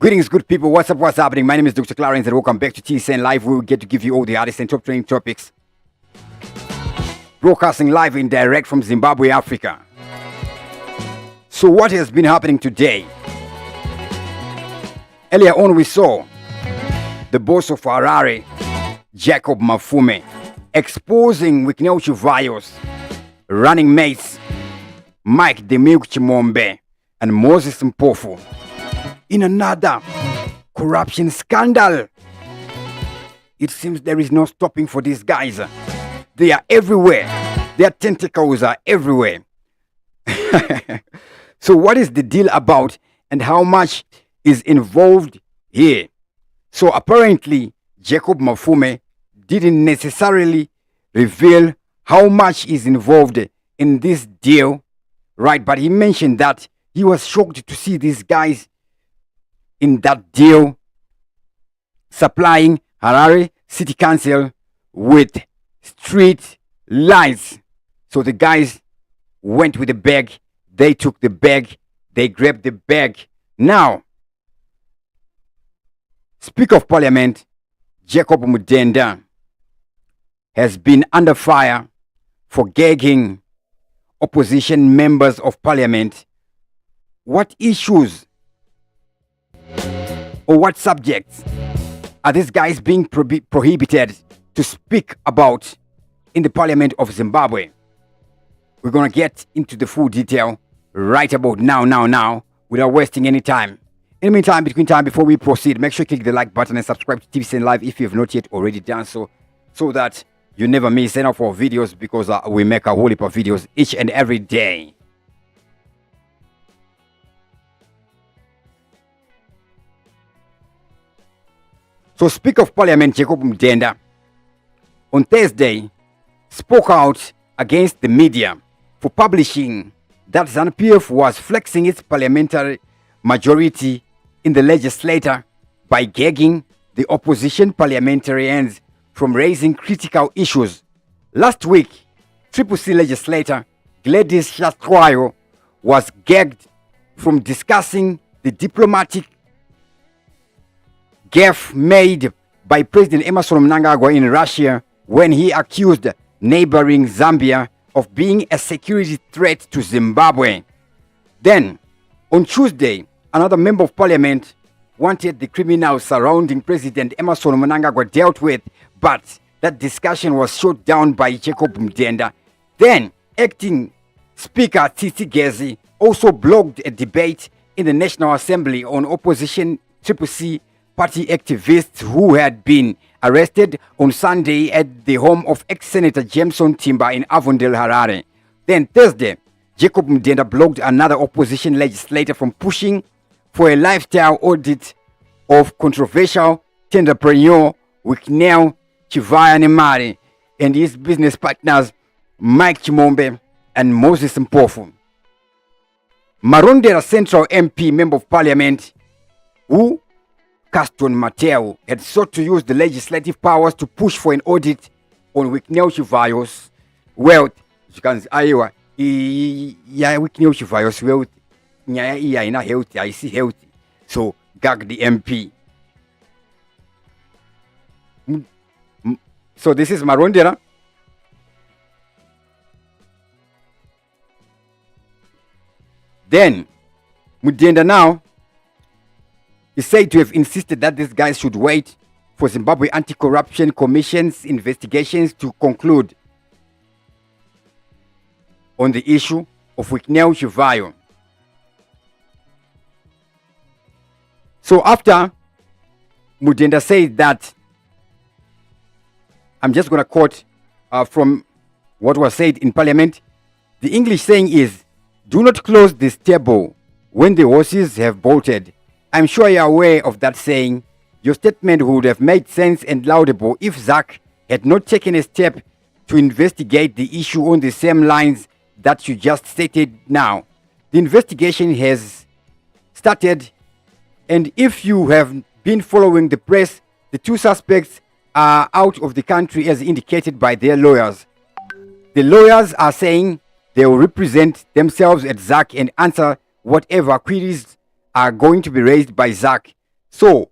Greetings, good people. What's happening? My name is Dr. Clarence and welcome back to TSN Live. We will get to give you all the hottest and top trending topics. Broadcasting live and direct from Zimbabwe, Africa. So what has been happening today? Earlier on we saw the boss of Harare, Jacob Mafume, exposing Chivhayo's running mates, Mike the Milk Chimombe and Moses Mpofu, in another corruption scandal. It seems there is no stopping for these guys. They are everywhere. Their tentacles are everywhere. So what is the deal about and how much is involved here? So apparently Jacob Mafume didn't necessarily reveal how much is involved in this deal, right? But he mentioned that he was shocked to see these guys in that deal, supplying Harare City Council with street lights. So the guys went with the bag, they took the bag, they grabbed the bag. Now, Speaker of Parliament, Jacob Mudenda, has been under fire for gagging opposition members of Parliament. What issues or what subjects are these guys being prohibited to speak about in the Parliament of Zimbabwe? We're going to get into the full detail right about now, without wasting any time. In the meantime, before we proceed, make sure you click the like button and subscribe to TVCN Live if you have not yet already done so that you never miss any of our videos, because we make a whole heap of videos each and every day. So Speaker of Parliament Jacob Mudenda on Thursday spoke out against the media for publishing that ZANU-PF was flexing its parliamentary majority in the legislature by gagging the opposition parliamentarians from raising critical issues. Last week, Triple C legislator Gladys Chivhayo was gagged from discussing the diplomatic gaffe made by President Emmerson Mnangagwa in Russia when he accused neighboring Zambia of being a security threat to Zimbabwe. Then, on Tuesday, another member of parliament wanted the criminals surrounding President Emmerson Mnangagwa dealt with, but that discussion was shut down by Jacob Mudenda. Then, acting Speaker Tsitsi Gezi also blocked a debate in the National Assembly on opposition Triple C party activists who had been arrested on Sunday at the home of ex-Senator Jameson Timber in Avondale, Harare. Then Thursday, Jacob Mudenda blocked another opposition legislator from pushing for a lifestyle audit of controversial entrepreneur Chivhayo and his business partners Mike Chimombe and Moses Mpofu. Marondera Central MP, Member of Parliament, who Caston Mateo had sought to use the legislative powers to push for an audit on Chivhayo's wealth. You can say, Chivhayo's wealth, healthy, I see healthy. So, gag the MP. So, this is Marondera. Then, Mudenda now is said to have insisted that these guys should wait for Zimbabwe Anti-Corruption Commission's investigations to conclude on the issue of Chivhayo. So after Mudenda said that, I'm just going to quote from what was said in Parliament. The English saying is, "Do not close this table when the horses have bolted." I'm sure you're aware of that saying. Your statement would have made sense and laudable if Zach had not taken a step to investigate the issue on the same lines that you just stated now. The investigation has started, and if you have been following the press, the two suspects are out of the country as indicated by their lawyers. The lawyers are saying they will represent themselves at ZAC and answer whatever queries are going to be raised by ZAC. So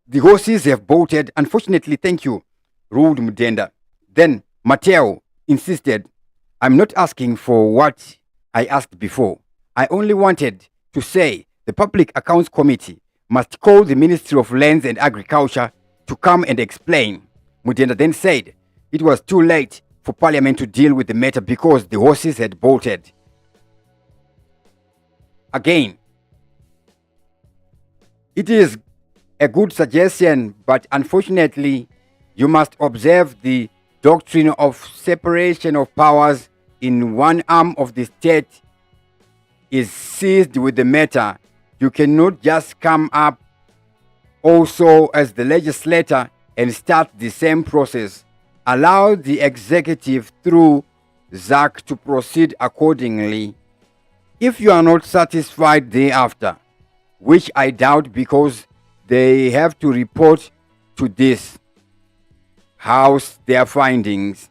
the horses have bolted. Unfortunately, thank you, ruled Mudenda. Then Mateo insisted, I'm not asking for what I asked before. I only wanted to say the Public Accounts Committee must call the Ministry of Lands and Agriculture to come and explain. Mudenda then said it was too late for Parliament to deal with the matter because the horses had bolted. Again, it is a good suggestion, but unfortunately, you must observe the doctrine of separation of powers. In one arm of the state is seized with the matter. You cannot just come up also as the legislator and start the same process. Allow the executive through ZAC to proceed accordingly. If you are not satisfied thereafter, which I doubt because they have to report to this House their findings.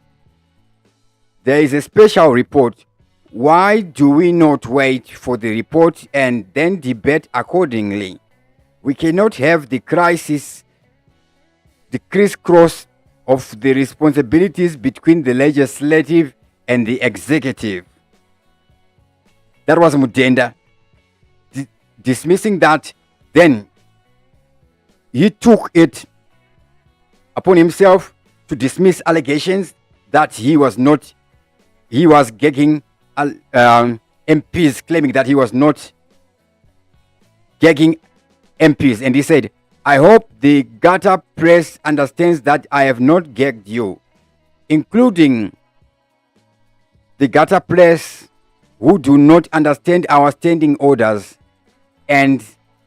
There is a special report. Why do we not wait for the report and then debate accordingly? We cannot have the crisis, the crisscross of the responsibilities between the legislative and the executive. That was Mudenda. Dismissing that, then he took it upon himself to dismiss allegations that he was gagging MPs, claiming that he was not gagging MPs. And he said, I hope the Gata press understands that I have not gagged you, including the Gata press who do not understand our standing orders and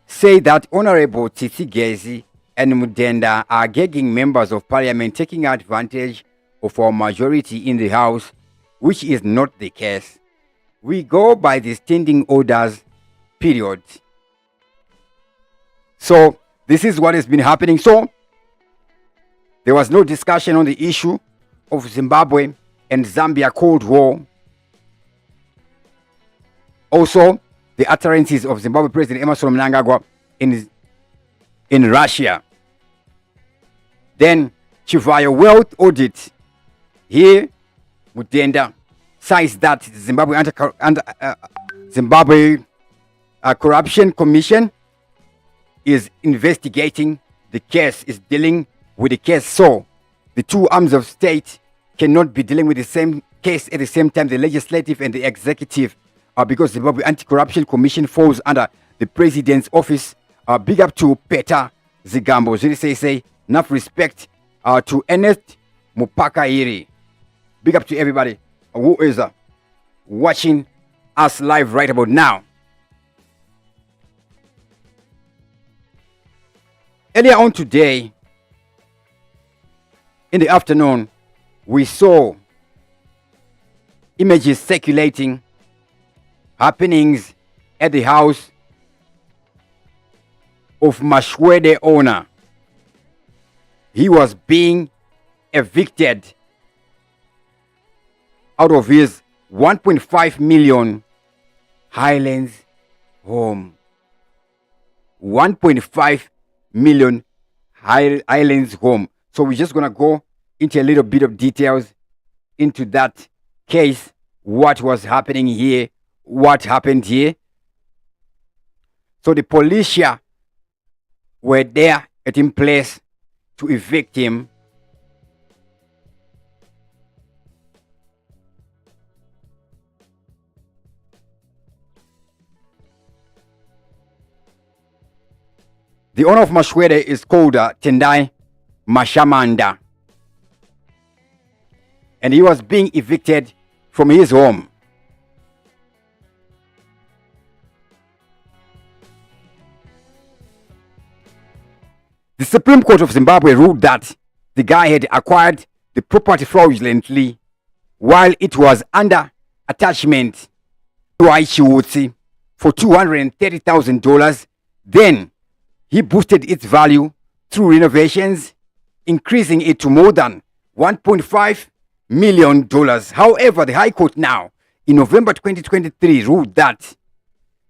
say that Honorable Tsitsi Gezi and Mudenda are gagging members of Parliament, taking advantage of our majority in the House, which is not the case. We go by the standing orders, period. So this is what has been happening. So there was no discussion on the issue of Zimbabwe and Zambia Cold War. Also, the utterances of Zimbabwe President Emmerson Mnangagwa in Russia. Then Chivhayo Wealth Audit. Here, Mudenda cites that Zimbabwe Corruption Commission is investigating the case, is dealing with the case. So the two arms of state cannot be dealing with the same case at the same time, the legislative and the executive, because the Zimbabwe Anti-Corruption Commission falls under the president's office. Big up to Peter Zigambo. Say enough respect to Ernest Mupakairi. Big up to everybody who is watching us live right about now. Earlier on today, in the afternoon, we saw images circulating, happenings at the house of Mashwede owner. He was being evicted out of his 1.5 million Highlands home. 1.5 million Highlands home. So we're just going to go into a little bit of details into that case, what was happening here, what happened here. So the police were there at in place to evict him. The owner of Mashwede is called Tendai Mashamanda. And he was being evicted from his home. The Supreme Court of Zimbabwe ruled that the guy had acquired the property fraudulently while it was under attachment to Aichiwutsi for $230,000. Then he boosted its value through renovations, increasing it to more than $1.5 million. However, the High Court now, in November 2023, ruled that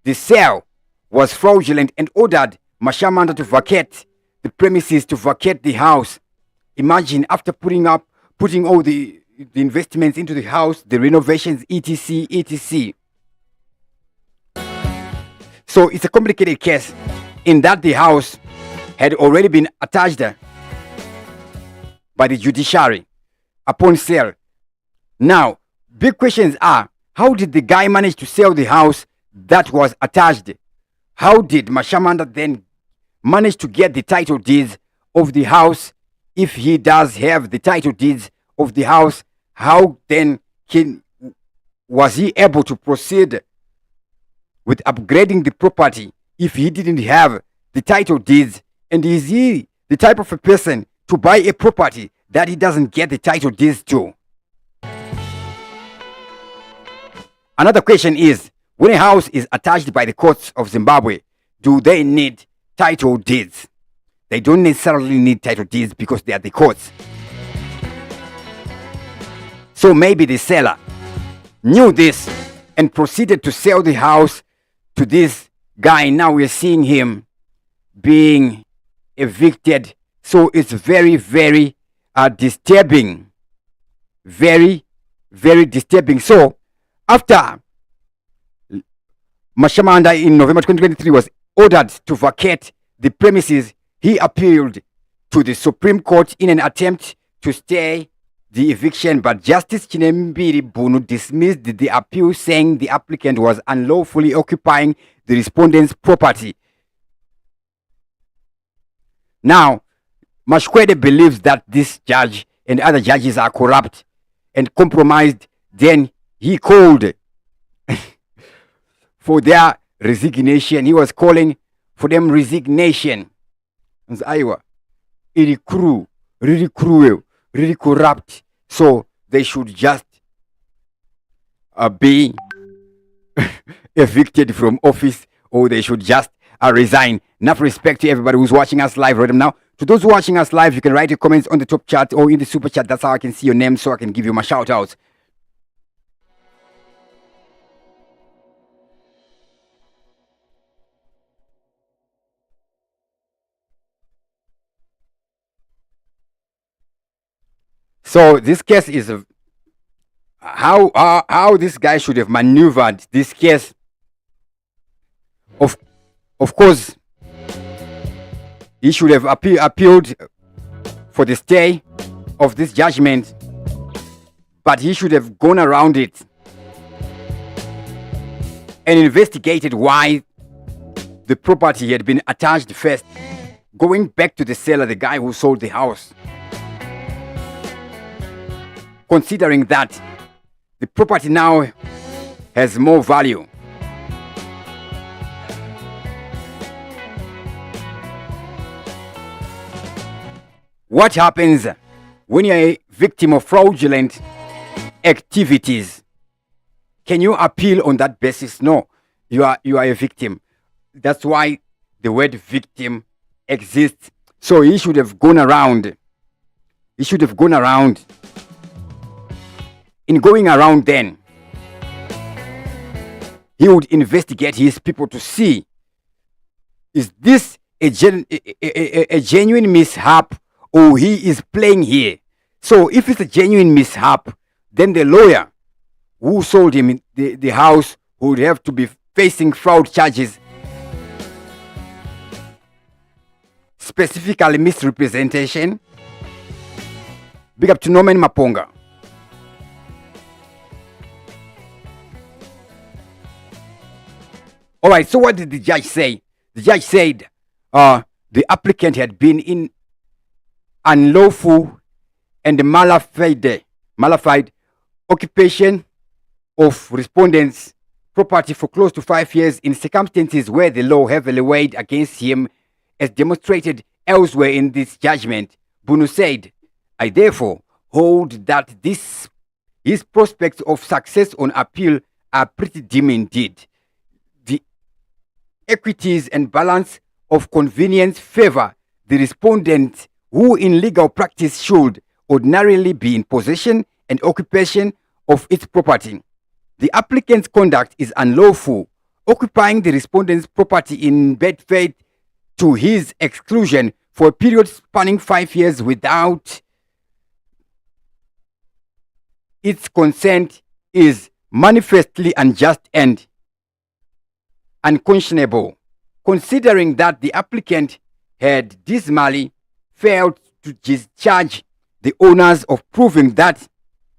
the sale was fraudulent and ordered Mashamanda to vacate the premises, to vacate the house. Imagine after putting all the investments into the house, the renovations, etc, etc. So it's a complicated case in that the house had already been attached by the judiciary upon sale. Now, big questions are, how did the guy manage to sell the house that was attached? How did Mashamanda then manage to get the title deeds of the house? If he does have the title deeds of the house, how then was he able to proceed with upgrading the property if he didn't have the title deeds? And is he the type of a person to buy a property that he doesn't get the title deeds to? Another question is, when a house is attached by the courts of Zimbabwe, do they need title deeds? They don't necessarily need title deeds because they are the courts. So maybe the seller knew this and proceeded to sell the house to this guy. Now we're seeing him being evicted. So it's very, very disturbing. Very, very disturbing. So after Mashamanda in November 2023 was ordered to vacate the premises, he appealed to the Supreme Court in an attempt to stay the eviction, but Justice Chinembiri Bunu dismissed the appeal, saying the applicant was unlawfully occupying the respondent's property. Now, Mashkwede believes that this judge and other judges are corrupt and compromised. Then he called for their resignation. He was calling for them resignation. Aiwa, really cruel, really corrupt. So they should just be evicted from office, or they should just resign. Enough respect to everybody who's watching us live right now. To those watching us live, you can write your comments on the top chat or in the super chat. That's how I can see your name, so I can give you my shout outs. So this case is how this guy should have maneuvered this case. Of course, he should have appealed for the stay of this judgment, but he should have gone around it and investigated why the property had been attached first, going back to the seller, the guy who sold the house. Considering that the property now has more value. What happens when you're a victim of fraudulent activities? Can you appeal on that basis? No, you are a victim. That's why the word victim exists. So he should have gone around. He should have gone around. In going around then, he would investigate his people to see, is this a genuine mishap, or he is playing here? So if it's a genuine mishap, then the lawyer who sold him the house would have to be facing fraud charges, specifically misrepresentation. Big up to Norman Maponga. All right, so what did the judge say? The judge said the applicant had been in unlawful and malafide occupation of respondents' property for close to 5 years in circumstances where the law heavily weighed against him, as demonstrated elsewhere in this judgment. Bunu said, I therefore hold that his prospects of success on appeal are pretty dim indeed. The equities and balance of convenience favor the respondent, who in legal practice should ordinarily be in possession and occupation of its property. The applicant's conduct is unlawful, occupying the respondent's property in bad faith to his exclusion for a period spanning 5 years without its consent is manifestly unjust and unconscionable, considering that the applicant had dismally failed to discharge the onus of proving that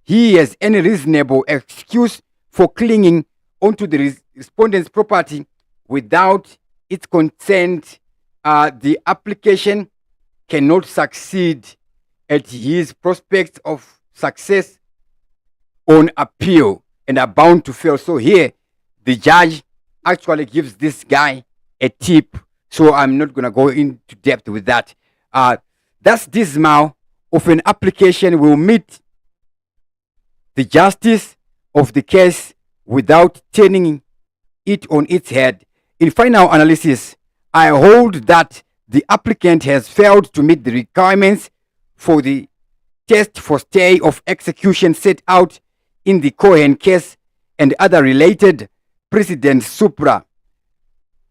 he has any reasonable excuse for clinging onto the respondent's property without its consent. The application cannot succeed at his prospects of success on appeal and are bound to fail. So here, the judge actually gives this guy a tip. So I'm not going to go into depth with that. That's dismal of an application will meet the justice of the case without turning it on its head. In final analysis, I hold that the applicant has failed to meet the requirements for the test for stay of execution set out in the Cohen case and other related precedents supra.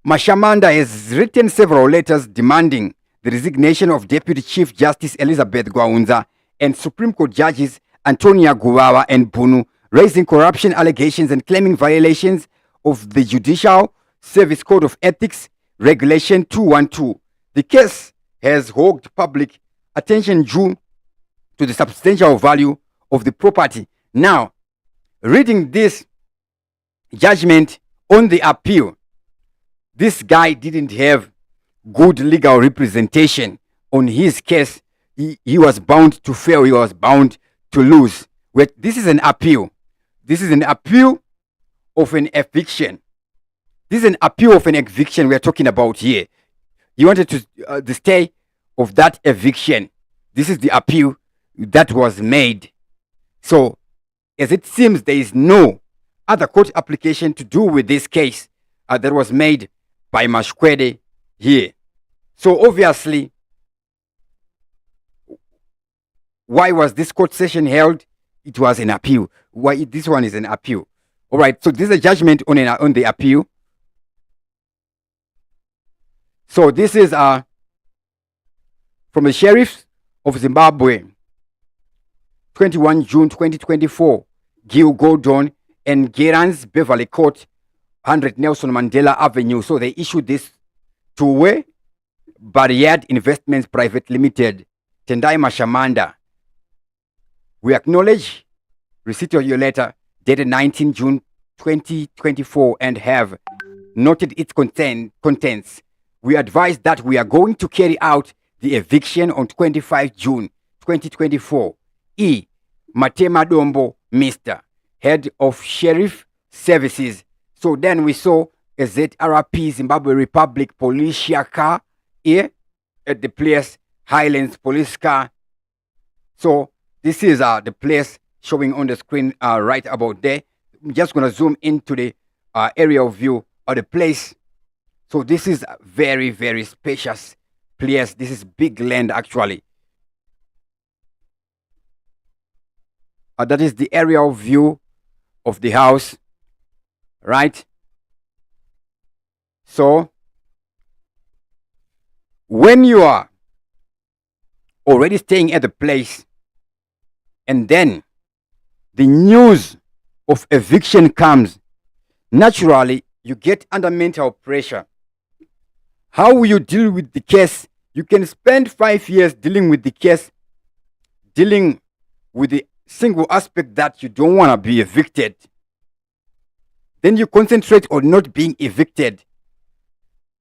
Mashamanda has written several letters demanding the resignation of Deputy Chief Justice Elizabeth Gwaunza and Supreme Court judges Antonia Guwawa and Bunu, raising corruption allegations and claiming violations of the Judicial Service Code of Ethics, Regulation 212. The case has hogged public attention due to the substantial value of the property. Now, reading this judgment on the appeal, this guy didn't have good legal representation on his case. He was bound to fail. He was bound to lose. This is an appeal. This is an appeal of an eviction. This is an appeal of an eviction we are talking about here. He wanted to the stay of that eviction. This is the appeal that was made. So, as it seems, there is no other court application to do with this case that was made by Mashkwede here. So obviously, why was this court session held? It was an appeal. Why this one is an appeal? All right. So this is a judgment on the appeal. So this is from the sheriff of Zimbabwe, 21 June 2024, Gil Gordon and Gerans Beverly Court, 100 Nelson Mandela Avenue. So they issued this to Barriad Investments Private Limited, Tendai Mashamanda. We acknowledge receipt of your letter dated 19 June 2024 and have noted its contents. We advise that we are going to carry out the eviction on 25 June 2024. E. Matema Dombo, Mr. Head of Sheriff Services. So then we saw a ZRP Zimbabwe Republic Police car here at the place Highlands police car. So this is the place showing on the screen right about there. I'm just going to zoom into the aerial view of the place. So this is a very, very spacious place. This is big land actually. That is the aerial view of the house, right? So when you are already staying at the place and then the news of eviction comes, naturally you get under mental pressure. How will you deal with the case? You can spend 5 years dealing with the case, dealing with the single aspect that you don't want to be evicted. Then you concentrate on not being evicted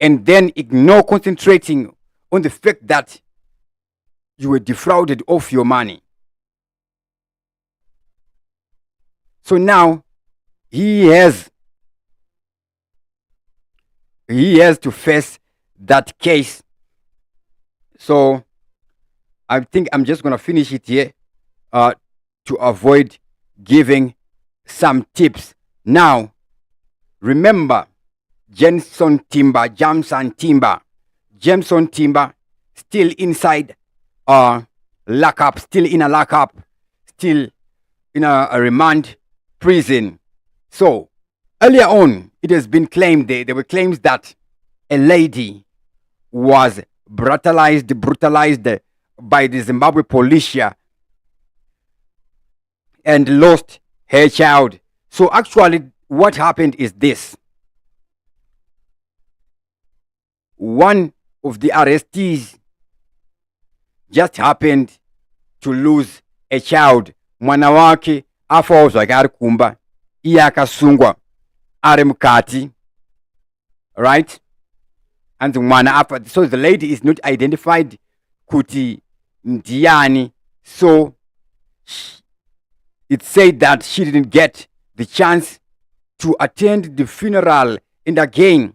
and then ignore concentrating on the fact that you were defrauded of your money. So now he has to face that case. So I think I'm just going to finish it here to avoid giving some tips. Now, remember, Jameson Timber, still inside lockup, still in a lockup, still in a remand prison. So, earlier on, it has been claimed, there were claims that a lady was brutalized by the Zimbabwe police and lost her child. So actually what happened is this. One of the arrestees just happened to lose a child. Mwana wake afa ari kumba, iye akasungwa ari mukati, right? And mwana afa, so the lady is not identified kuti ndiani. So it said that she didn't get the chance to attend the funeral. And again,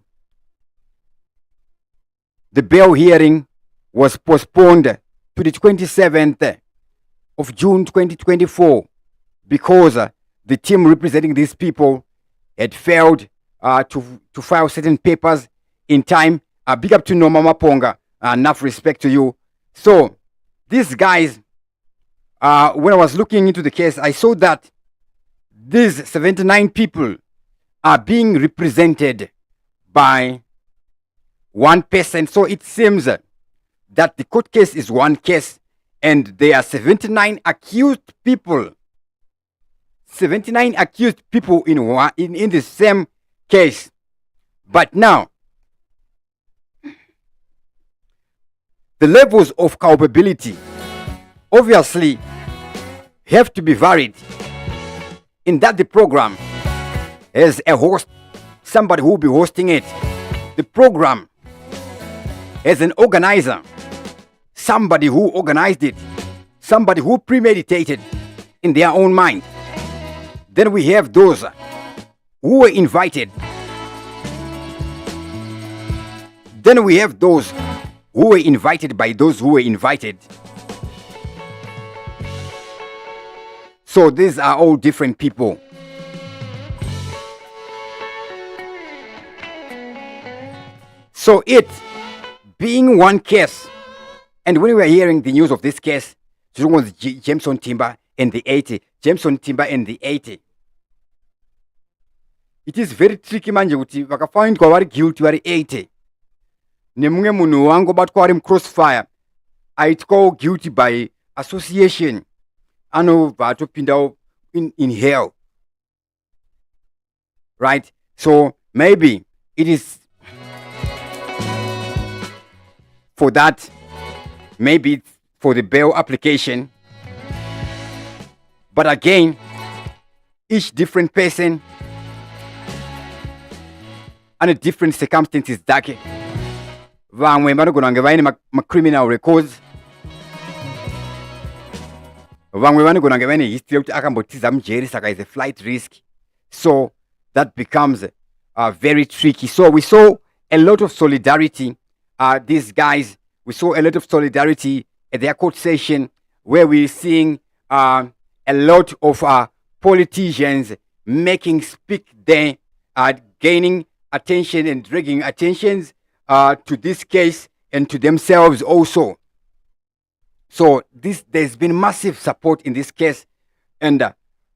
the bail hearing was postponed to the 27th of June 2024 because the team representing these people had failed to file certain papers in time. Big up to Noma Maponga, enough respect to you. So these guys, when I was looking into the case, I saw that these 79 people are being represented by one person. So it seems that the court case is one case and there are 79 accused people. 79 accused people in the same case. But now, the levels of culpability obviously have to be varied. In that the program has a host, somebody who will be hosting it. The program has an organizer, somebody who organized it, somebody who premeditated in their own mind. Then we have those who were invited. Then we have those who were invited by those who were invited. So these are all different people. So it being one case, and when we were hearing the news of this case, was Jameson Timber and the 80, Jameson Timber and the 80. It is very tricky manje kuti vakafind kwa vari guilty vari 80. Nemumwe munhu wangu batwa ari crossfire aitwa guilty by association. Anobva atopinda in hell. Right? So maybe it is for that, maybe it's for the bail application. But again, each different person and a different circumstances dake. Vamwe vanogona kunge vaine criminal records. Vamwe vanogona kunge vaine history yekuti akambotiza mujeri saka is a flight risk. So that becomes very tricky. So we saw a lot of solidarity. These guys, we saw a lot of solidarity at their court session where we're seeing a lot of politicians making speak there, gaining attention and dragging attentions to this case and to themselves also. So there's been massive support in this case, and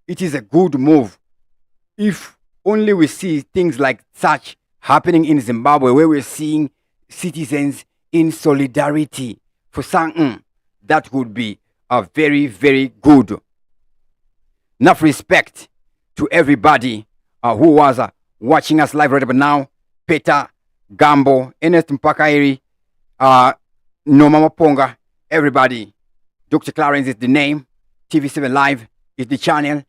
it is a good move. If only we see things like such happening in Zimbabwe, where we're seeing citizens in solidarity for something, that would be very, very good. Enough respect to everybody who was watching us live right about now. Peter, Gambo, Ernest Mpakairi, Noma Maponga, everybody. Dr. Clarence is the name. TV7 Live is the channel.